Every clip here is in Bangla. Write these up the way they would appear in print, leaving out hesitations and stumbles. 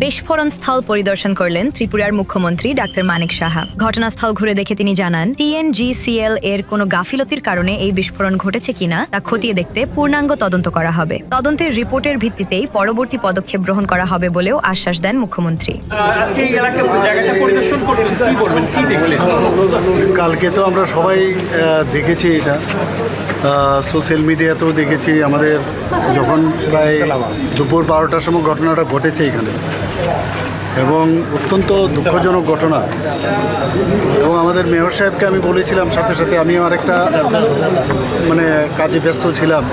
বিস্ফোরণ স্থল পরিদর্শন করলেন ত্রিপুরার মুখ্যমন্ত্রী ডাক্তার মানিক সাহা। ঘটনাস্থল ঘুরে দেখে তিনি জানান, TNGCL এর কোনো গাফিলতির কারণে এই বিস্ফোরণ ঘটেছে কিনা তা খতিয়ে দেখতে পূর্ণাঙ্গ তদন্ত করা হবে। তদন্তের রিপোর্টের ভিত্তিতেই পরবর্তী পদক্ষেপ গ্রহণ করা হবে বলেও আশ্বাস দেন মুখ্যমন্ত্রী। কালকে তো আমরা সবাই দেখেছি, এটা সোশ্যাল মিডিয়াতেও দেখেছি। আমাদের যখন প্রায় দুপুর 12টার সময় ঘটনাটা ঘটেছে এখানে, এবং অত্যন্ত দুঃখজনক ঘটনা। এবং আমাদের মেয়র সাহেবকে আমি বলেছিলাম, সাথে সাথে আমি আরেকটা কাজে ব্যস্ত ছিলাম,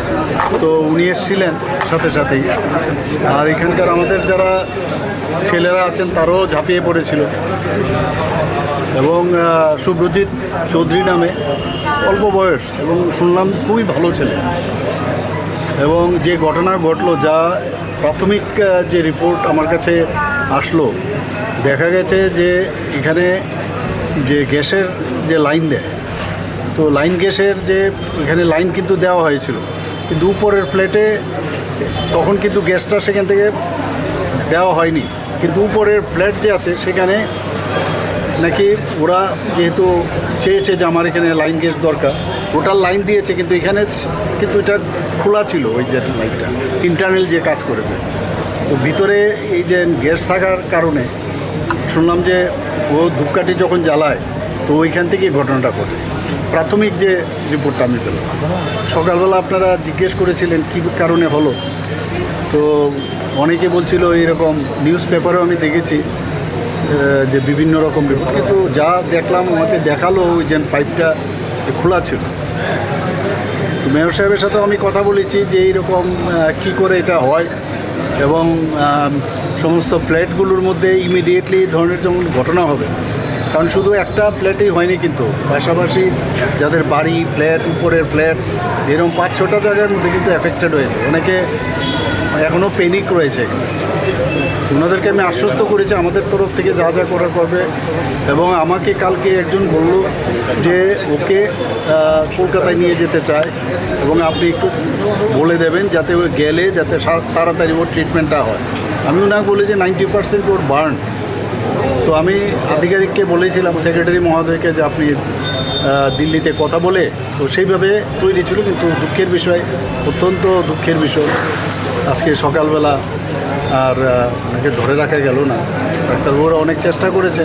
তো উনি এসেছিলেন সাথে সাথেই। আর এখানকার আমাদের যারা ছেলেরা আছেন তারাও ঝাঁপিয়ে পড়েছিল। এবং শুভ্রজিৎ চৌধুরী নামে অল্প বয়স, এবং শুনলাম খুবই ভালো ছেলে। এবং যে ঘটনা ঘটলো, যা প্রাথমিক যে রিপোর্ট আমার কাছে আসলো, দেখা গেছে যে এখানে যে গ্যাসের যে লাইন দেয়, তো লাইন গ্যাসের যে এখানে লাইন কিন্তু দেওয়া হয়েছিল, কিন্তু উপরের ফ্ল্যাটে তখন কিন্তু গ্যাসটা সেখান থেকে দেওয়া হয়নি। কিন্তু উপরের ফ্ল্যাট যে আছে সেখানে নাকি ওরা যেহেতু চেয়েছে যে আমার এখানে লাইন গ্যাস দরকার, ওটার লাইন দিয়েছে, কিন্তু এখানে কিন্তু এটা খোলা ছিল, ওই যে লাইনটা ইন্টারনাল যে কাজ করেছে। তো ভিতরে এই যে গ্যাস থাকার কারণে শুনলাম যে ও ধূপকাঠি যখন জ্বালায়, তো ওইখান থেকেই ঘটনাটা ঘটে। প্রাথমিক যে রিপোর্টটা আমি পেলাম, সকালবেলা আপনারা জিজ্ঞেস করেছিলেন কী কারণে হলো, তো অনেকে বলছিল এইরকম, নিউজ পেপারেও আমি দেখেছি যে বিভিন্ন রকম রিপোর্ট, কিন্তু যা দেখলাম আমাকে দেখালো ওই যে পাইপটা খোলা ছিল। তো মেয়র সাহেবের সাথেও আমি কথা বলেছি যে এইরকম কী করে এটা হয়, এবং সমস্ত ফ্ল্যাটগুলোর মধ্যে ইমিডিয়েটলি ধরনের যেমন ঘটনা হবে, কারণ শুধু একটা ফ্ল্যাটেই হয়নি, কিন্তু পাশাপাশি যাদের বাড়ি, ফ্ল্যাট, উপরের ফ্ল্যাট, এরকম 5-6টা জায়গার মধ্যে কিন্তু এফেক্টেড হয়েছে। অনেকে এখনও পেনিক রয়েছে। ওনাদেরকে আমি আশ্বস্ত করেছি আমাদের তরফ থেকে যা যা করার করবে। এবং আমাকে কালকে একজন বলল যে ওকে কলকাতায় নিয়ে যেতে চায়, এবং আপনি একটু বলে দেবেন যাতে ও গেলে যাতে তাড়াতাড়ি ওর ট্রিটমেন্টটা হয়। আমি ওনাকে বলি যে 90% ওর বার্ন। তো আমি আধিকারিককে বলেছিলাম, সেক্রেটারি মহোদয়কে, যে আপনি দিল্লিতে কথা বলে, তো সেইভাবে তৈরি ছিল। কিন্তু দুঃখের বিষয়, অত্যন্ত দুঃখের বিষয়, আজকে সকালবেলা আর ওনাকে ধরে রাখা গেল না। ডাক্তারবাবুরা অনেক চেষ্টা করেছে,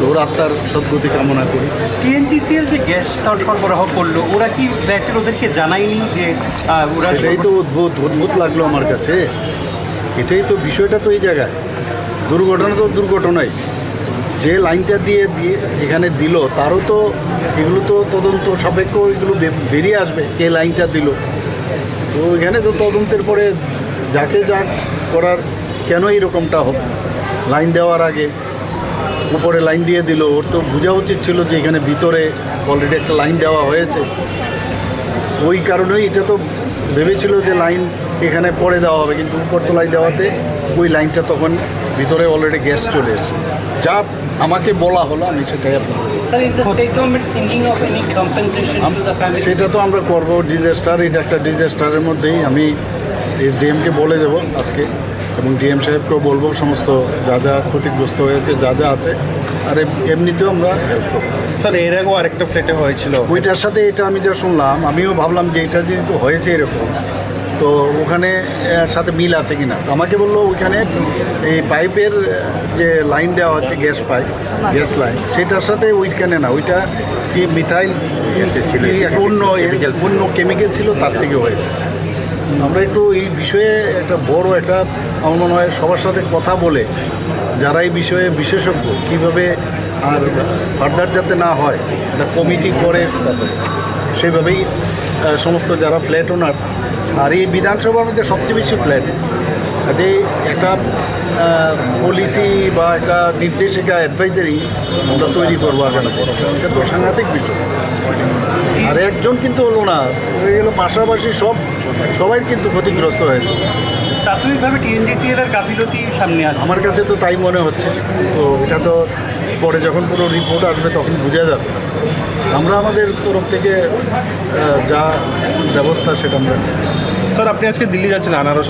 ওর আত্মার সদ্গতি কামনা করি। TNGCL যে গ্যাস সরবরাহ করলো, ওরা কি ফ্ল্যাটের ওদেরকে জানায়নি যে ওরা? এটাই তো অদ্ভুত লাগলো আমার কাছে। এটাই তো বিষয়টা, তো এই জায়গায় দুর্ঘটনা তো দুর্ঘটনাই। যে লাইনটা দিয়ে এখানে দিল, তারও তো এগুলো তো তদন্ত সাপেক্ষ, এগুলো বেরিয়ে আসবে কে লাইনটা দিল। তো এখানে তো তদন্তের পরে যাকে যা করার, কেন এইরকমটা হবে, লাইন দেওয়ার আগে উপরে লাইন দিয়ে দিল, ওর তো বোঝা উচিত ছিল যে এখানে ভিতরে অলরেডি একটা লাইন দেওয়া হয়েছে। ওই কারণেই এটা তো ভেবেছিল যে লাইন এখানে পরে দেওয়া হবে, কিন্তু উপরতলায় দেওয়াতে ওই লাইনটা তখন ভিতরে অলরেডি গ্যাস চলে এসেছে। যা আমাকে বলা হলো আমি সেটাই সেটা তো আমরা করবো। ডিজাস্টার, এটা একটা ডিজাস্টারের মধ্যেই আমি SDMকে বলে দেবো আজকে, এবং DM সাহেবকেও বলবো সমস্ত যা যা ক্ষতিগ্রস্ত হয়েছে, যা যা আছে। আর এমনিতেও আমরা হেল্প করবো। স্যার, এর আগেও আরেকটা ফ্ল্যাটে হয়েছিল, ওইটার সাথে এটা আমি যা শুনলাম, আমিও ভাবলাম যে এটা যেহেতু হয়েছে এরকম, তো ওখানে সাথে মিল আছে কি না। তো আমাকে বললো ওইখানে এই পাইপের যে লাইন দেওয়া হচ্ছে, গ্যাস লাইন, সেটার সাথে ওইখানে না, ওইটা কি মিথাইল অন্য কেমিক্যাল ছিল, তার থেকে হয়েছে। আমরা একটু এই বিষয়ে একটা বড় একটা, আমার মনে হয় সবার সাথে কথা বলে, যারা এই বিষয়ে বিশেষজ্ঞ, কীভাবে আর ফার্দার যাতে না হয়, একটা কমিটি করে সেইভাবেই সমস্ত যারা ফ্ল্যাট ওনার্স, আর এই বিধানসভার মধ্যে সবচেয়ে বেশি ফ্ল্যাট, কাজে একটা পলিসি বা একটা নির্দেশিকা, অ্যাডভাইজারি আমরা তৈরি করবো আগামী। এটা তো সাংঘাতিক বিষয়। আর একজন কিন্তু হলো না, হয়ে গেলো পাশাপাশি সবাই কিন্তু ক্ষতিগ্রস্ত হয়েছে। প্রাথমিকভাবে TNGCL এর গাফিলতি সামনে আসে, আমার কাছে তো তাই মনে হচ্ছে। তো এটা তো পরে যখন পুরো রিপোর্ট আসবে তখন বোঝা যাবে। আমরা আমাদের তরফ থেকে যা ব্যবস্থা সেটা আমরা। স্যার, আপনি আজকে দিল্লি যাচ্ছেন আনারস